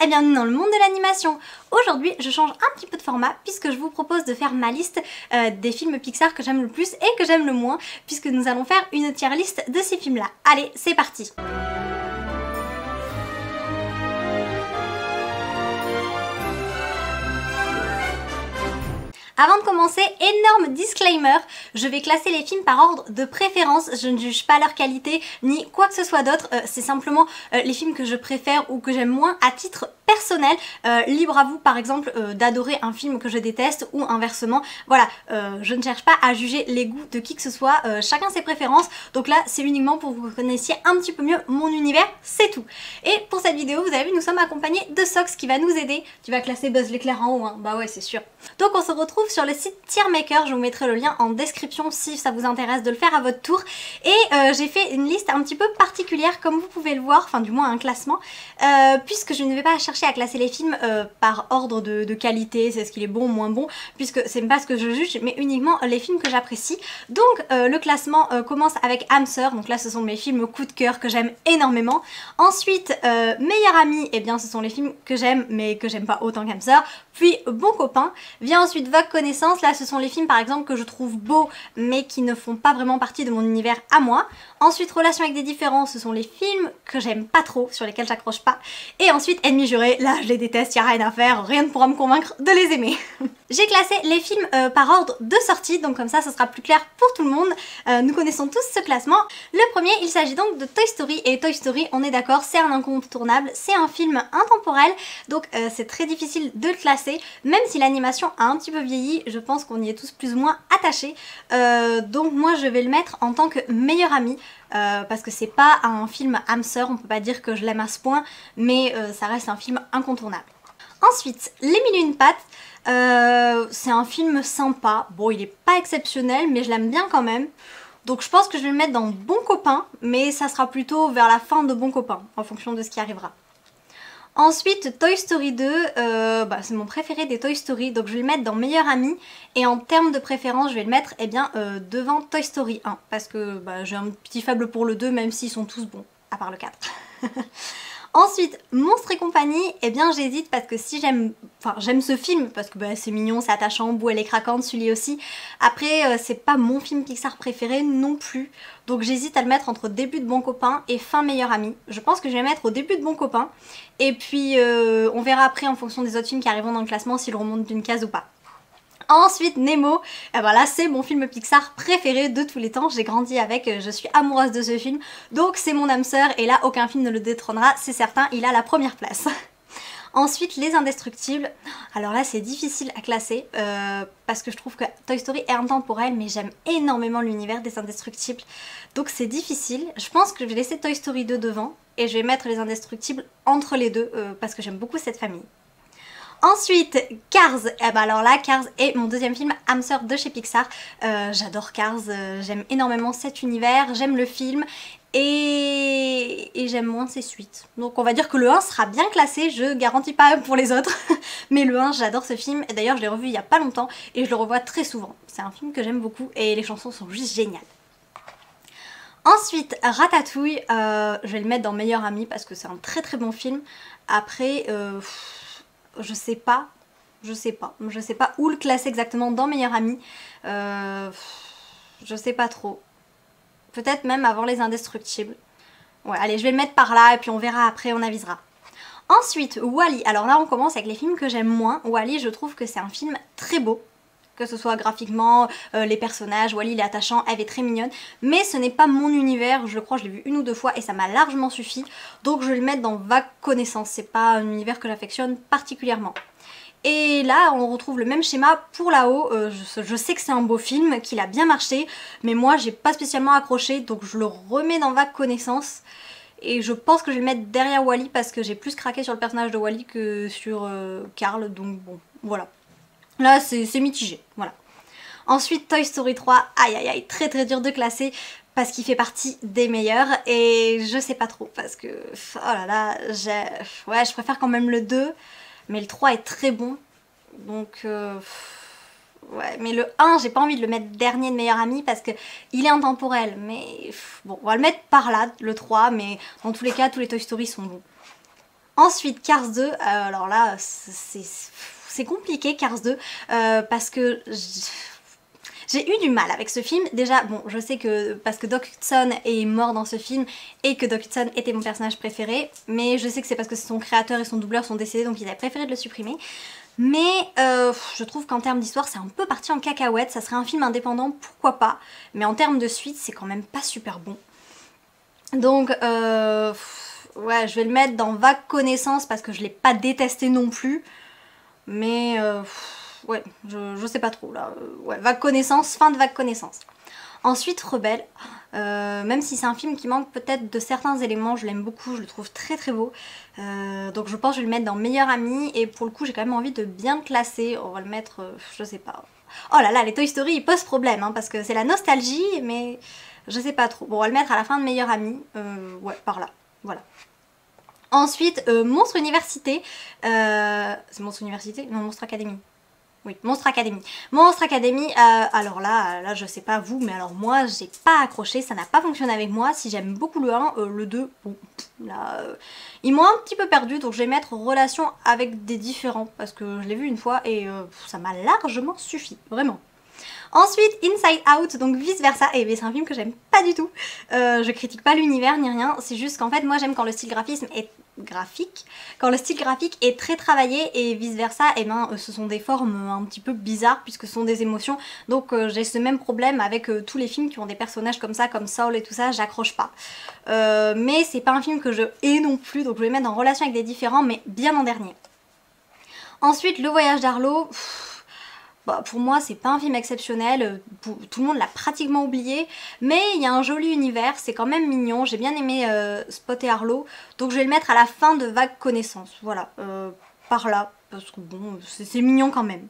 et bienvenue dans le monde de l'animation. Aujourd'hui je change un petit peu de format puisque je vous propose de faire ma liste des films Pixar que j'aime le plus et que j'aime le moins, puisque nous allons faire une tier list de ces films là. Allez, c'est parti. Avant de commencer, énorme disclaimer, je vais classer les films par ordre de préférence, je ne juge pas leur qualité ni quoi que ce soit d'autre, c'est simplement les films que je préfère ou que j'aime moins à titre personnel. Libre à vous par exemple d'adorer un film que je déteste ou inversement, voilà, je ne cherche pas à juger les goûts de qui que ce soit, chacun ses préférences, donc là c'est uniquement pour que vous connaissiez un petit peu mieux mon univers, c'est tout. Et pour cette vidéo, vous avez vu, nous sommes accompagnés de Sox qui va nous aider. Tu vas classer Buzz l'éclair en haut, hein. Bah ouais c'est sûr. Donc on se retrouve sur le site Tiermaker, je vous mettrai le lien en description si ça vous intéresse de le faire à votre tour. Et j'ai fait une liste un petit peu particulière comme vous pouvez le voir, enfin du moins un classement, puisque je ne vais pas chercher à classer les films par ordre de qualité, c'est ce qu'il est bon ou moins bon, puisque c'est pas ce que je juge, mais uniquement les films que j'apprécie. Donc le classement commence avec Hamster, donc là ce sont mes films coup de cœur que j'aime énormément. Ensuite Meilleur ami, et eh bien ce sont les films que j'aime mais que j'aime pas autant qu'Hamster. Puis Bon copain, vient ensuite Vague connaissance, là ce sont les films par exemple que je trouve beaux mais qui ne font pas vraiment partie de mon univers à moi. Ensuite Relation avec des différents, ce sont les films que j'aime pas trop, sur lesquels j'accroche pas. Et ensuite Ennemis jurés, là je les déteste, y a rien à faire, rien ne pourra me convaincre de les aimer. J'ai classé les films par ordre de sortie, donc comme ça ce sera plus clair pour tout le monde. Nous connaissons tous ce classement. Le premier, il s'agit donc de Toy Story, et Toy Story, on est d'accord, c'est un incontournable, c'est un film intemporel, donc c'est très difficile de le classer, même si l'animation a un petit peu vieilli, je pense qu'on y est tous plus ou moins attachés. Donc moi je vais le mettre en tant que meilleur ami, parce que c'est pas un film âme sœur, on peut pas dire que je l'aime à ce point, mais ça reste un film incontournable. Ensuite, Les Mille et une pattes, c'est un film sympa, bon il est pas exceptionnel mais je l'aime bien quand même. Donc je pense que je vais le mettre dans Bon copain, mais ça sera plutôt vers la fin de Bon copain, en fonction de ce qui arrivera. Ensuite, Toy Story 2, c'est mon préféré des Toy Story, donc je vais le mettre dans Meilleur ami. Et en termes de préférence, je vais le mettre devant Toy Story 1, parce que j'ai un petit faible pour le 2, même s'ils sont tous bons, à part le 4. Ensuite, Monstres et compagnie, eh bien j'hésite parce que si j'aime ce film, parce que c'est mignon, c'est attachant, Bouh elle est craquante, celui aussi. Après, c'est pas mon film Pixar préféré non plus, donc j'hésite à le mettre entre début de Bon copain et fin Meilleur ami. Je pense que je vais le mettre au début de Bon copain, et puis on verra après en fonction des autres films qui arriveront dans le classement s'il remonte d'une case ou pas. Ensuite Nemo, et voilà, c'est mon film Pixar préféré de tous les temps, j'ai grandi avec, je suis amoureuse de ce film, donc c'est mon âme sœur et là aucun film ne le détrônera, c'est certain, il a la première place. Ensuite Les Indestructibles, alors là c'est difficile à classer parce que je trouve que Toy Story est intemporel mais j'aime énormément l'univers des Indestructibles, donc c'est difficile. Je pense que je vais laisser Toy Story 2 devant et je vais mettre Les Indestructibles entre les deux parce que j'aime beaucoup cette famille. Ensuite, Cars, alors là, Cars est mon deuxième film âme sœur de chez Pixar. J'adore Cars, j'aime énormément cet univers, j'aime le film et j'aime moins ses suites. Donc on va dire que le 1 sera bien classé, je garantis pas pour les autres, mais le 1 j'adore ce film, et d'ailleurs je l'ai revu il y a pas longtemps et je le revois très souvent. C'est un film que j'aime beaucoup et les chansons sont juste géniales. Ensuite, Ratatouille, je vais le mettre dans Meilleur ami parce que c'est un très très bon film. Après... je sais pas où le classer exactement dans Meilleur ami, je sais pas trop, peut-être même avant Les Indestructibles. Ouais, allez, je vais le mettre par là et puis on verra après, on avisera. Ensuite, Wall-E, alors là on commence avec les films que j'aime moins. Wall-E, je trouve que c'est un film très beau, que ce soit graphiquement, les personnages, Wall-E il est attachant, Eve est très mignonne, mais ce n'est pas mon univers, je le crois, je l'ai vu une ou deux fois et ça m'a largement suffi, donc je vais le mettre dans Vague connaissance, c'est pas un univers que j'affectionne particulièrement. Et là on retrouve le même schéma pour là-haut, je sais que c'est un beau film, qu'il a bien marché, mais moi j'ai pas spécialement accroché, donc je le remets dans Vague connaissance. Et je pense que je vais le mettre derrière Wall-E parce que j'ai plus craqué sur le personnage de Wall-E que sur Carl, donc bon, voilà. Là c'est mitigé, voilà. Ensuite Toy Story 3, aïe aïe aïe, très très dur de classer parce qu'il fait partie des meilleurs et je sais pas trop parce que, oh là là, je préfère quand même le 2, mais le 3 est très bon, donc ouais, mais le 1 j'ai pas envie de le mettre dernier de Meilleur ami parce que il est intemporel, mais bon, on va le mettre par là, le 3, mais dans tous les cas tous les Toy Story sont bons. Ensuite, Cars 2, alors là, c'est compliqué Cars 2, parce que j'ai eu du mal avec ce film. Déjà, bon, je sais que parce que Doc Hudson est mort dans ce film et que Doc Hudson était mon personnage préféré, mais je sais que c'est parce que son créateur et son doubleur sont décédés, donc ils avaient préféré de le supprimer. Mais je trouve qu'en termes d'histoire, c'est un peu parti en cacahuète. Ça serait un film indépendant, pourquoi pas. Mais en termes de suite, c'est quand même pas super bon. Donc, ouais, je vais le mettre dans vague connaissance parce que je l'ai pas détesté non plus. Mais, ouais, je sais pas trop là. Ouais, vague connaissance, fin de vague connaissance. Ensuite, Rebelle, même si c'est un film qui manque peut-être de certains éléments, je l'aime beaucoup, je le trouve très très beau. Donc je pense que je vais le mettre dans Meilleur Ami, et pour le coup j'ai quand même envie de bien le classer, on va le mettre, je sais pas. Oh là là, les Toy Story ils posent problème, hein, parce que c'est la nostalgie, mais je sais pas trop. Bon, on va le mettre à la fin de Meilleur Ami, ouais, par là, voilà. Ensuite, Monstre Université, c'est Monstre Université? Non, Monstre Academy. Oui, Monstre Academy. Monstre Academy, alors là je sais pas vous, mais alors moi j'ai pas accroché, ça n'a pas fonctionné avec moi. Si j'aime beaucoup le 1, le 2, bon, là, ils m'ont un petit peu perdu, donc je vais mettre relation avec des différents, parce que je l'ai vu une fois et ça m'a largement suffi, vraiment. Ensuite, Inside Out, donc vice versa, et c'est un film que j'aime pas du tout. Je critique pas l'univers ni rien, c'est juste qu'en fait moi j'aime quand le style graphisme est quand le style graphique est très travaillé, et vice versa, et ben ce sont des formes un petit peu bizarres puisque ce sont des émotions. Donc j'ai ce même problème avec tous les films qui ont des personnages comme ça, comme Saul et tout ça, j'accroche pas. Mais c'est pas un film que je hais non plus, donc je vais le mettre en relation avec des différents, mais bien en dernier. Ensuite, Le Voyage d'Arlo. Bah, pour moi c'est pas un film exceptionnel, tout le monde l'a pratiquement oublié, mais il y a un joli univers, c'est quand même mignon, j'ai bien aimé Spot et Arlo, donc je vais le mettre à la fin de Vague Connaissance, voilà, par là, parce que bon, c'est mignon quand même.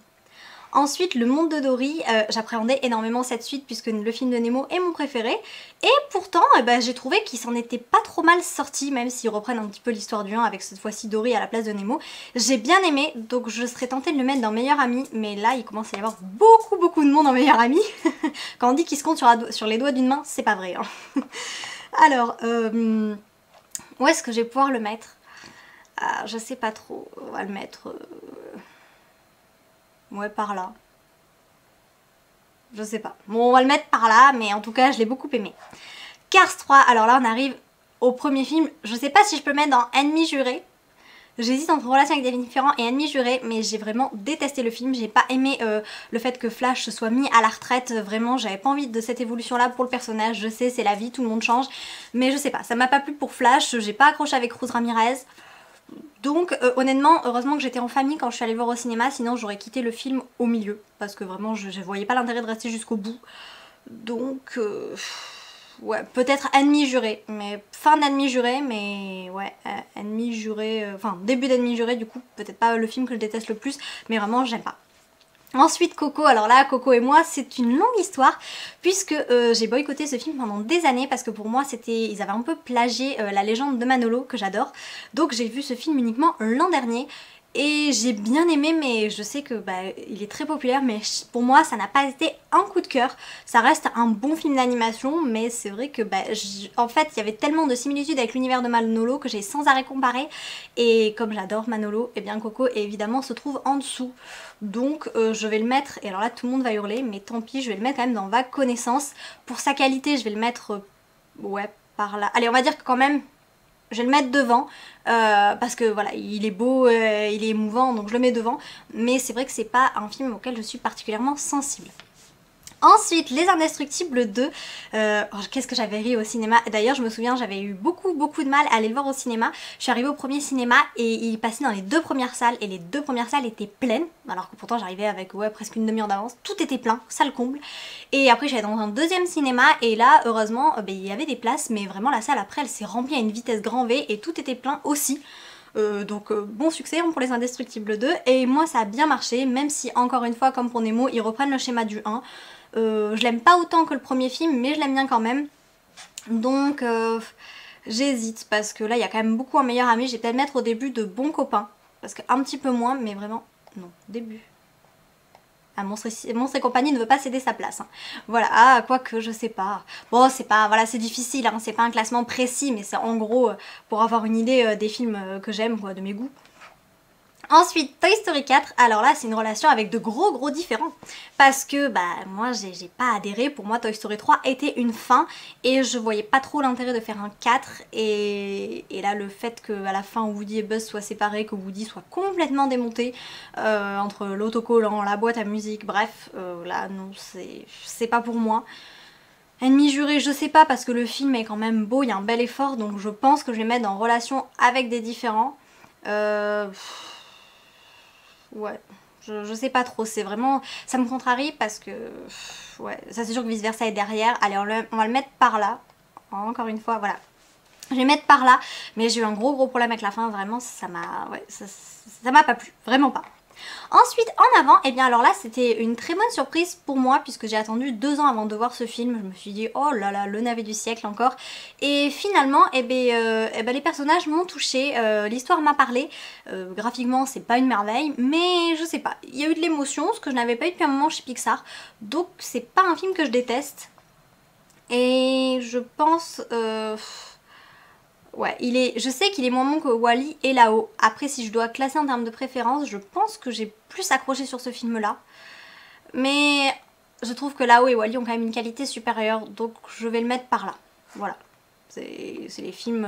Ensuite, Le Monde de Dory, j'appréhendais énormément cette suite puisque le film de Nemo est mon préféré. Et pourtant, j'ai trouvé qu'il s'en était pas trop mal sorti, même s'ils reprennent un petit peu l'histoire du 1 avec cette fois-ci Dory à la place de Nemo. J'ai bien aimé, donc je serais tentée de le mettre dans Meilleur Ami, mais là, il commence à y avoir beaucoup de monde en Meilleur Ami. Quand on dit qu'il se compte sur les doigts d'une main, c'est pas vrai. Hein. Alors, où est-ce que je vais pouvoir le mettre? Je sais pas trop, on va le mettre... Ouais, par là. Je sais pas. Bon, on va le mettre par là, mais en tout cas, je l'ai beaucoup aimé. Cars 3, alors là, on arrive au premier film. Je sais pas si je peux le mettre dans Ennemi juré. J'hésite entre Relation avec des différents et Ennemi juré, mais j'ai vraiment détesté le film. J'ai pas aimé le fait que Flash se soit mis à la retraite. Vraiment, j'avais pas envie de cette évolution-là pour le personnage. Je sais, c'est la vie, tout le monde change. Mais je sais pas, ça m'a pas plu pour Flash. J'ai pas accroché avec Rose Ramirez. Donc honnêtement, heureusement que j'étais en famille quand je suis allée le voir au cinéma, sinon j'aurais quitté le film au milieu, parce que vraiment je voyais pas l'intérêt de rester jusqu'au bout. Donc ouais, peut-être Ennemi juré, mais fin d'Ennemi juré, mais ouais, Ennemi juré, enfin début d'Ennemi juré du coup, peut-être pas le film que je déteste le plus, mais vraiment j'aime pas. Ensuite Coco, alors là Coco et moi c'est une longue histoire puisque j'ai boycotté ce film pendant des années parce que pour moi ils avaient un peu plagié la légende de Manolo que j'adore, donc j'ai vu ce film uniquement l'an dernier et j'ai bien aimé, mais je sais que il est très populaire, mais pour moi ça n'a pas été un coup de cœur. Ça reste un bon film d'animation, mais c'est vrai que en fait il y avait tellement de similitudes avec l'univers de Manolo que j'ai sans arrêt comparé, et comme j'adore Manolo, et bien Coco évidemment se trouve en dessous. Donc je vais le mettre, et alors là tout le monde va hurler, mais tant pis, je vais le mettre quand même dans Vague Connaissance. Pour sa qualité je vais le mettre, ouais, par là. Allez, on va dire que quand même je vais le mettre devant, parce que voilà, il est beau, il est émouvant, donc je le mets devant. Mais c'est vrai que c'est pas un film auquel je suis particulièrement sensible. Ensuite, Les Indestructibles 2, qu'est-ce que j'avais ri au cinéma. D'ailleurs, je me souviens, j'avais eu beaucoup de mal à aller le voir au cinéma. Je suis arrivée au premier cinéma et il passait dans les deux premières salles, et les deux premières salles étaient pleines, alors que pourtant j'arrivais avec presque une demi-heure d'avance. Tout était plein, salle comble. Et après j'allais dans un deuxième cinéma et là, heureusement, il y avait des places, mais vraiment la salle après elle s'est remplie à une vitesse grand V et tout était plein aussi. Donc bon succès pour Les Indestructibles 2, et moi ça a bien marché, même si encore une fois comme pour Nemo ils reprennent le schéma du 1. Je l'aime pas autant que le premier film, mais je l'aime bien quand même. Donc j'hésite, parce que là il y a quand même beaucoup un Meilleur Ami. Je vais peut-être mettre au début de Bons Copains, parce qu'un petit peu moins, mais vraiment non, début. Monstres et compagnie ne veut pas céder sa place. Hein. Voilà, ah, quoique, je sais pas. Bon, c'est pas, voilà, c'est difficile, hein, c'est pas un classement précis, mais c'est en gros pour avoir une idée des films que j'aime, quoi, de mes goûts. Ensuite, Toy Story 4, alors là c'est une relation avec de gros différents parce que bah moi j'ai pas adhéré, pour moi Toy Story 3 était une fin et je voyais pas trop l'intérêt de faire un 4 et là le fait qu'à la fin Woody et Buzz soient séparés, que Woody soit complètement démonté entre l'autocollant, la boîte à musique, bref, là non c'est pas pour moi. Ennemi juré, je sais pas parce que le film est quand même beau, il y a un bel effort donc je pense que je vais mettre en relation avec des différents. Ouais, je sais pas trop, c'est vraiment... Ça me contrarie parce que... Ouais, ça c'est sûr que vice versa est derrière. Allez, on va le mettre par là. Encore une fois, voilà. Je vais le mettre par là, mais j'ai eu un gros problème avec la fin, vraiment, ça m'a... Ouais, ça m'a pas plu, vraiment pas. Ensuite, en avant, et bien alors là, c'était une très bonne surprise pour moi, puisque j'ai attendu 2 ans avant de voir ce film. Je me suis dit, oh là là, le navet du siècle encore. Et finalement, les personnages m'ont touchée, l'histoire m'a parlé. Graphiquement, c'est pas une merveille, mais je sais pas. Il y a eu de l'émotion, ce que je n'avais pas eu depuis un moment chez Pixar. Donc, c'est pas un film que je déteste. Et je pense... Ouais, je sais qu'il est moins bon que Wall-E et Là-haut. Après, si je dois classer en termes de préférence, je pense que j'ai plus accroché sur ce film-là. Mais je trouve que Là-haut et Wall-E ont quand même une qualité supérieure, donc je vais le mettre par là. Voilà. C'est les films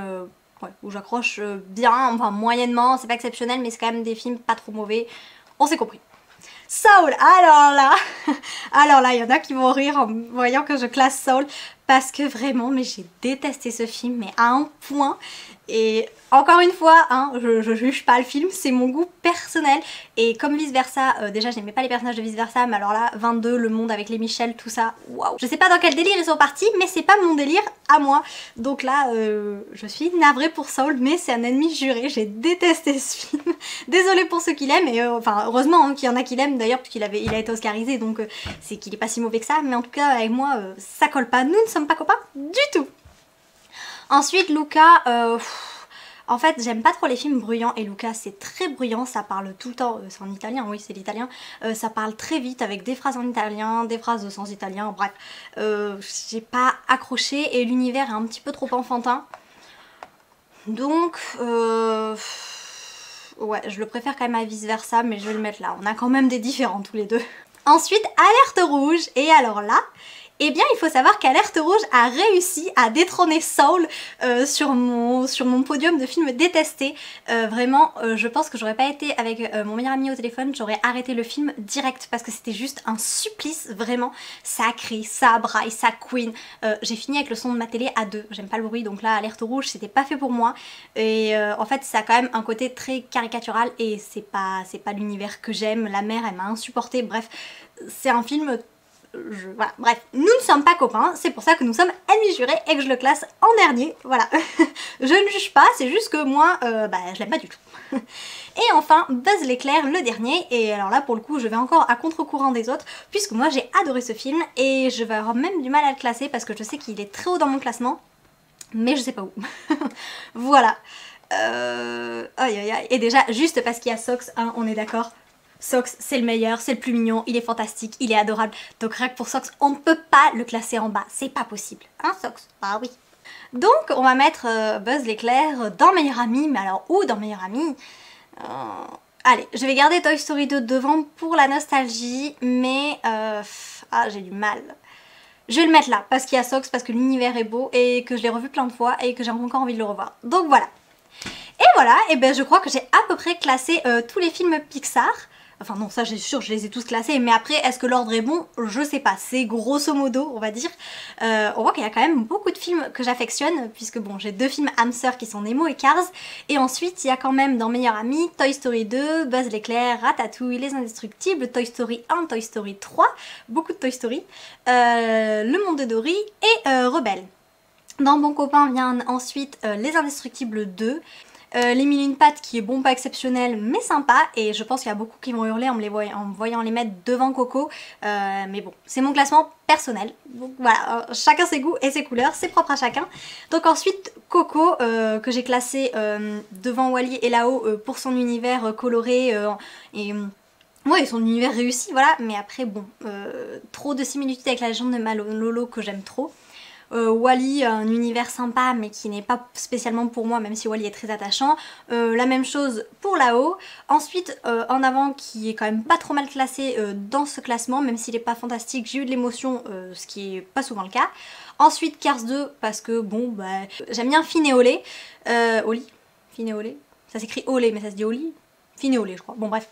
ouais, où j'accroche bien, enfin moyennement, c'est pas exceptionnel, mais c'est quand même des films pas trop mauvais. On s'est compris. Soul, alors là, il y en a qui vont rire en voyant que je classe Soul parce que vraiment, mais j'ai détesté ce film, mais à un point. Et encore une fois, hein, je juge pas le film, c'est mon goût personnel. Et comme vice versa, déjà j'aimais pas les personnages de vice versa, mais alors là, 22, le monde avec les Michel, tout ça, waouh. Je sais pas dans quel délire ils sont partis, mais c'est pas mon délire à moi. Donc là, je suis navrée pour Soul, mais c'est un ennemi juré, j'ai détesté ce film. Désolée pour ceux qui l'aiment, et enfin heureusement hein, qu'il y en a qui l'aiment d'ailleurs, parce qu'il a été oscarisé, donc c'est qu'il est pas si mauvais que ça, mais en tout cas avec moi, ça colle pas, nous ne sommes pas copains du tout. Ensuite, Luca, en fait, j'aime pas trop les films bruyants et Luca c'est très bruyant, ça parle tout le temps, c'est en italien, oui c'est l'italien, ça parle très vite avec des phrases en italien, des phrases de sens italien, bref, j'ai pas accroché et l'univers est un petit peu trop enfantin. Donc, ouais, je le préfère quand même à vice versa, mais je vais le mettre là, on a quand même des différents tous les deux. Ensuite, Alerte rouge, et alors là... Eh bien, il faut savoir qu'Alerte Rouge a réussi à détrôner Soul sur mon podium de films détestés. Vraiment, je pense que j'aurais pas été avec mon meilleur ami au téléphone, j'aurais arrêté le film direct parce que c'était juste un supplice, vraiment. Ça crie, ça braille, ça queen. J'ai fini avec le son de ma télé à 2, j'aime pas le bruit, donc là, Alerte Rouge, c'était pas fait pour moi. Et en fait, ça a quand même un côté très caricatural et c'est pas l'univers que j'aime. La mère, elle m'a insupportée, bref, c'est un film... Voilà, bref, nous ne sommes pas copains, c'est pour ça que nous sommes ennemis jurés et que je le classe en dernier, voilà. Je ne juge pas, c'est juste que moi, je l'aime pas du tout. Et enfin, Buzz l'éclair, le dernier, et alors là pour le coup je vais encore à contre-courant des autres, puisque moi j'ai adoré ce film, et je vais avoir même du mal à le classer parce que je sais qu'il est très haut dans mon classement, mais je sais pas où. Voilà. Et déjà, juste parce qu'il y a Sox, hein, on est d'accord. Sox, c'est le meilleur, c'est le plus mignon, il est fantastique, il est adorable. Donc rien que pour Sox, on ne peut pas le classer en bas, c'est pas possible. Hein Sox? Ah oui. Donc on va mettre Buzz l'éclair dans Meilleur Ami, mais alors où dans Meilleur Ami? Allez, je vais garder Toy Story 2 devant pour la nostalgie, mais j'ai du mal. Je vais le mettre là, parce qu'il y a Sox, parce que l'univers est beau, et que je l'ai revu plein de fois, et que j'ai encore envie de le revoir. Donc voilà. Et voilà, et ben je crois que j'ai à peu près classé tous les films Pixar. Enfin non, ça j'ai sûr, je les ai tous classés, mais après, est-ce que l'ordre est bon? Je sais pas, c'est grosso modo, on va dire. On voit qu'il y a quand même beaucoup de films que j'affectionne, puisque bon, j'ai 2 films âme sœur qui sont Nemo et Cars, et ensuite il y a quand même dans Meilleur Ami, Toy Story 2, Buzz l'éclair, Ratatouille, Les Indestructibles, Toy Story 1, Toy Story 3, beaucoup de Toy Story, Le Monde de Dory et Rebelle. Dans Bon Copain vient ensuite Les Indestructibles 2, les Mille et une pattes qui est bon pas exceptionnel mais sympa, et je pense qu'il y a beaucoup qui vont hurler en me voyant les mettre devant Coco, mais bon c'est mon classement personnel, donc voilà, chacun ses goûts et ses couleurs, c'est propre à chacun. Donc ensuite Coco que j'ai classé devant Wall-E et Là-haut pour son univers coloré et Ouais, son univers réussi, voilà, mais après bon, trop de similitudes avec la légende de Malolo que j'aime trop. Wall-E, un univers sympa mais qui n'est pas spécialement pour moi, même si Wall-E est très attachant. La même chose pour Lao. Ensuite, En Avant, qui est quand même pas trop mal classé dans ce classement, même s'il est pas fantastique, j'ai eu de l'émotion, ce qui est pas souvent le cas. Ensuite Cars 2, parce que bon, bah, j'aime bien Fine et Olé. Oli Fine et Olé, ça s'écrit Olé mais ça se dit Oli. Fine et Olé je crois, bon bref.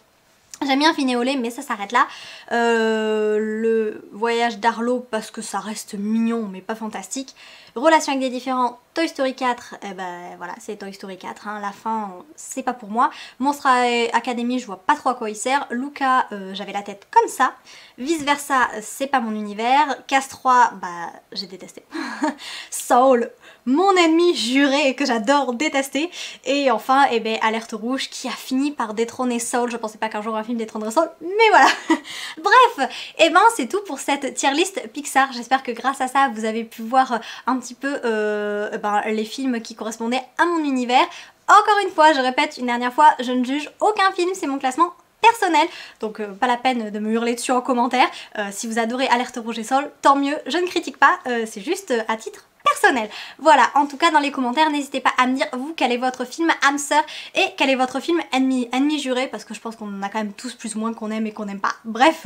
J'aime bien Fine et Olé, mais ça s'arrête là. Le voyage d'Arlo, parce que ça reste mignon, mais pas fantastique. Relation avec des différents, Toy Story 4, eh ben voilà, c'est Toy Story 4, hein, la fin, c'est pas pour moi. Monstre Academy, je vois pas trop à quoi il sert. Luca, j'avais la tête comme ça. Vice versa, c'est pas mon univers. Cast 3, bah, j'ai détesté. Soul, mon ennemi juré que j'adore détester. Et enfin, eh ben, Alerte Rouge qui a fini par détrôner Soul. Je pensais pas qu'un jour un film détrônerait Soul, mais voilà. Bref, et ben c'est tout pour cette tier list Pixar. J'espère que grâce à ça, vous avez pu voir un petit peu les films qui correspondaient à mon univers. Encore une fois, je répète une dernière fois, je ne juge aucun film, c'est mon classement personnel, donc pas la peine de me hurler dessus en commentaire. Si vous adorez Alerte Rouge et Soul, tant mieux, je ne critique pas, c'est juste à titre personnel. Voilà, en tout cas dans les commentaires, n'hésitez pas à me dire vous quel est votre film âme sœur et quel est votre film ennemi juré, parce que je pense qu'on en a quand même tous plus ou moins qu'on aime et qu'on n'aime pas. Bref,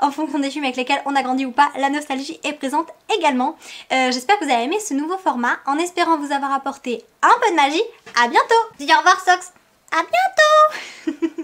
en fonction des films avec lesquels on a grandi ou pas, la nostalgie est présente également. J'espère que vous avez aimé ce nouveau format, en espérant vous avoir apporté un peu de magie. À bientôt. Dis au revoir Sox. À bientôt.